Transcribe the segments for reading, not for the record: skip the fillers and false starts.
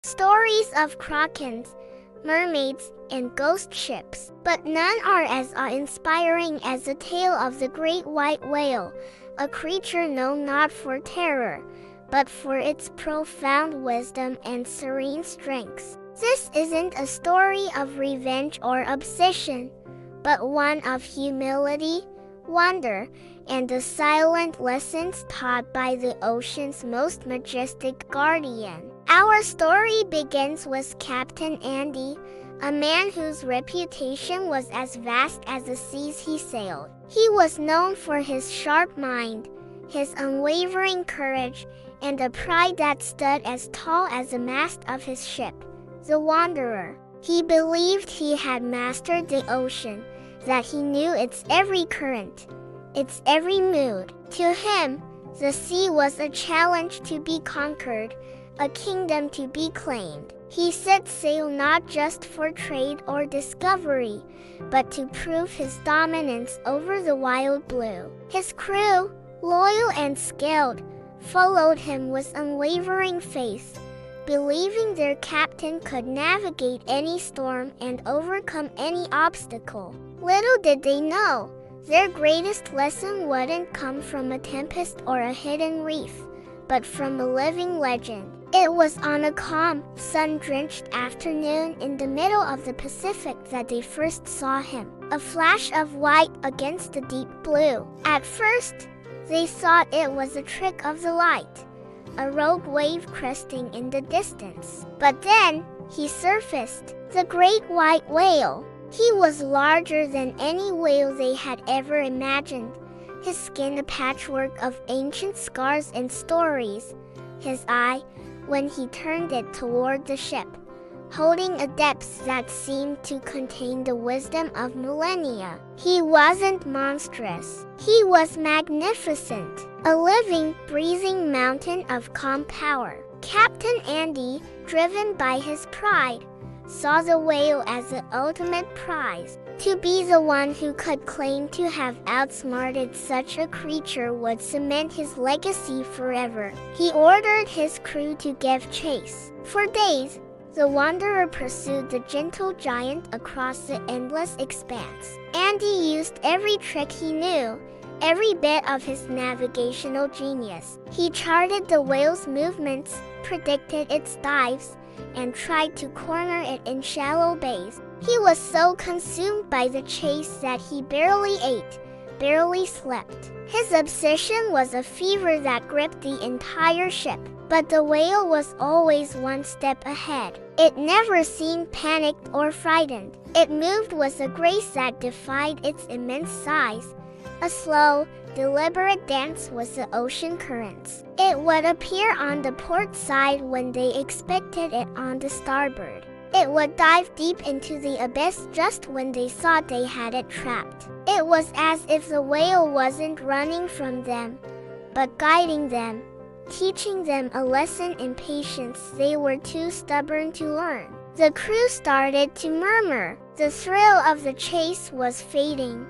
Stories of krakens, mermaids, and ghost ships, but none are as awe-inspiring as the tale of the great white whale, a creature known not for terror, but for its profound wisdom and serene strength. This isn't a story of revenge or obsession, but one of humility, wonder, and the silent lessons taught by the ocean's most majestic guardian. Our story begins with Captain Andi, a man whose reputation was as vast as the seas he sailed. He was known for his sharp mind, his unwavering courage, and a pride that stood as tall as the mast of his ship, the Wanderer. He believed he had mastered the ocean, that he knew its every current, its every mood. To him, the sea was a challenge to be conquered, a kingdom to be claimed. He set sail not just for trade or discovery, but to prove his dominance over the wild blue. His crew, loyal and skilled, followed him with unwavering faith, believing their captain could navigate any storm and overcome any obstacle. Little did they know, their greatest lesson wouldn't come from a tempest or a hidden reef, but from a living legend. It was on a calm, sun-drenched afternoon in the middle of the Pacific that they first saw him, a flash of white against the deep blue. At first, they thought it was a trick of the light, a rogue wave cresting in the distance. But then, he surfaced, the great white whale. He was larger than any whale they had ever imagined, his skin a patchwork of ancient scars and stories, his eye, when he turned it toward the ship, holding a depth that seemed to contain the wisdom of millennia. He wasn't monstrous. He was magnificent, a living, breathing mountain of calm power. Captain Andi, driven by his pride, saw the whale as the ultimate prize. To be the one who could claim to have outsmarted such a creature would cement his legacy forever. He ordered his crew to give chase. For days, the Wanderer pursued the gentle giant across the endless expanse. Andi used every trick he knew, every bit of his navigational genius. He charted the whale's movements, predicted its dives, and tried to corner it in shallow bays. He was so consumed by the chase that he barely ate, barely slept. His obsession was a fever that gripped the entire ship. But the whale was always one step ahead. It never seemed panicked or frightened. It moved with a grace that defied its immense size, a slow, deliberate dance with the ocean currents. It would appear on the port side when they expected it on the starboard. It would dive deep into the abyss just when they thought they had it trapped. It was as if the whale wasn't running from them, but guiding them, teaching them a lesson in patience they were too stubborn to learn. The crew started to murmur. The thrill of the chase was fading,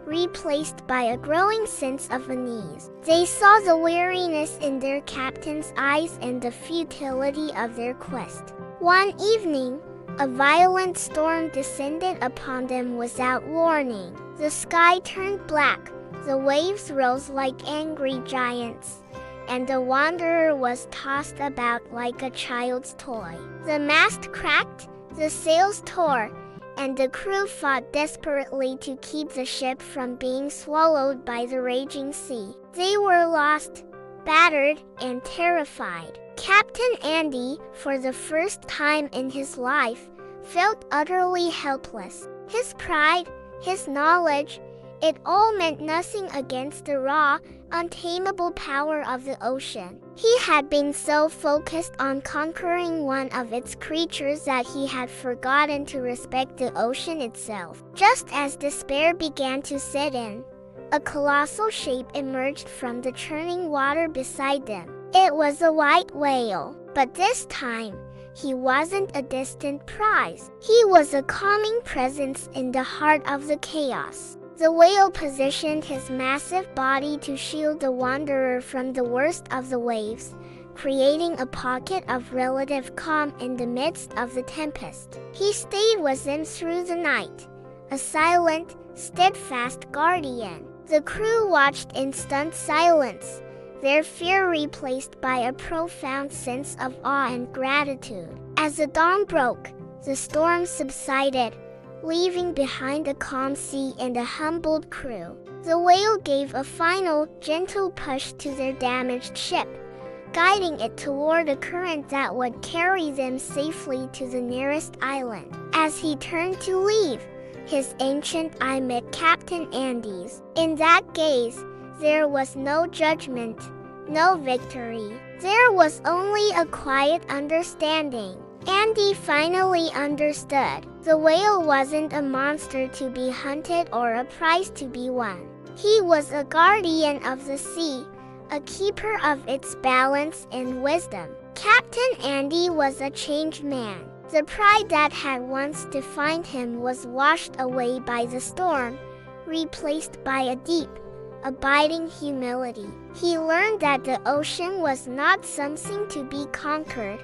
replaced by a growing sense of unease. They saw the weariness in their captain's eyes and the futility of their quest. One evening, a violent storm descended upon them without warning. The sky turned black, the waves rose like angry giants, and the Wanderer was tossed about like a child's toy. The mast cracked, the sails tore, and the crew fought desperately to keep the ship from being swallowed by the raging sea. They were lost, battered, and terrified. Captain Andi, for the first time in his life, felt utterly helpless. His pride, his knowledge, it all meant nothing against the raw, untamable power of the ocean. He had been so focused on conquering one of its creatures that he had forgotten to respect the ocean itself. Just as despair began to set in, a colossal shape emerged from the churning water beside them. It was a white whale, but this time, he wasn't a distant prize. He was a calming presence in the heart of the chaos. The whale positioned his massive body to shield the Wanderer from the worst of the waves, creating a pocket of relative calm in the midst of the tempest. He stayed with them through the night, a silent, steadfast guardian. The crew watched in stunned silence, their fear replaced by a profound sense of awe and gratitude. As the dawn broke, the storm subsided, leaving behind a calm sea and a humbled crew. The whale gave a final, gentle push to their damaged ship, guiding it toward a current that would carry them safely to the nearest island. As he turned to leave, his ancient eye met Captain Andi's. In that gaze, there was no judgment, no victory. There was only a quiet understanding. Andi finally understood. The whale wasn't a monster to be hunted or a prize to be won. He was a guardian of the sea, a keeper of its balance and wisdom. Captain Andi was a changed man. The pride that had once defined him was washed away by the storm, replaced by a deep, abiding humility. He learned that the ocean was not something to be conquered,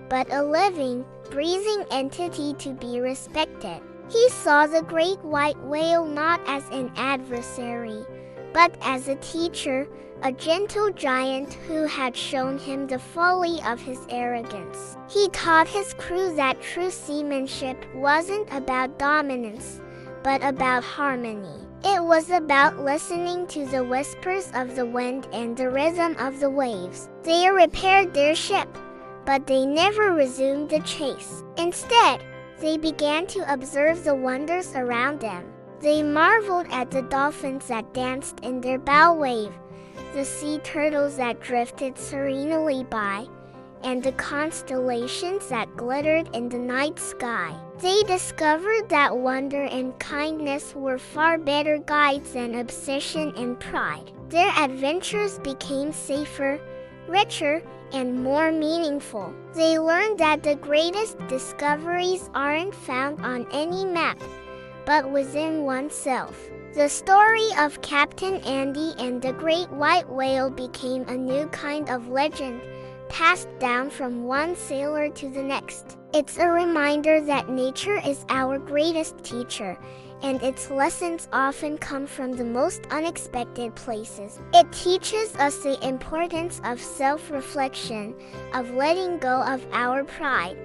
but a living, breathing entity to be respected. He saw the great white whale not as an adversary, but as a teacher, a gentle giant who had shown him the folly of his arrogance. He taught his crew that true seamanship wasn't about dominance, but about harmony. It was about listening to the whispers of the wind and the rhythm of the waves. They repaired their ship, but they never resumed the chase. Instead, they began to observe the wonders around them. They marveled at the dolphins that danced in their bow wave, the sea turtles that drifted serenely by, and the constellations that glittered in the night sky. They discovered that wonder and kindness were far better guides than obsession and pride. Their adventures became safer, richer, and more meaningful. They learned that the greatest discoveries aren't found on any map, but within oneself. The story of Captain Andi and the great white whale became a new kind of legend, passed down from one sailor to the next. It's a reminder that nature is our greatest teacher, and its lessons often come from the most unexpected places. It teaches us the importance of self-reflection, of letting go of our pride,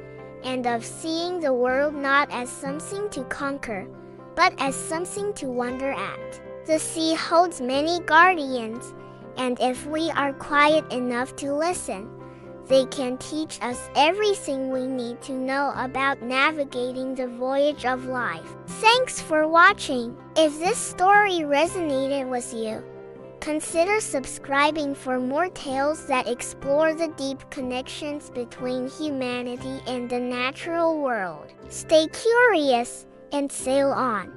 and of seeing the world not as something to conquer, but as something to wonder at. The sea holds many guardians, and if we are quiet enough to listen, they can teach us everything we need to know about navigating the voyage of life. Thanks for watching. If this story resonated with you, consider subscribing for more tales that explore the deep connections between humanity and the natural world. Stay curious and sail on.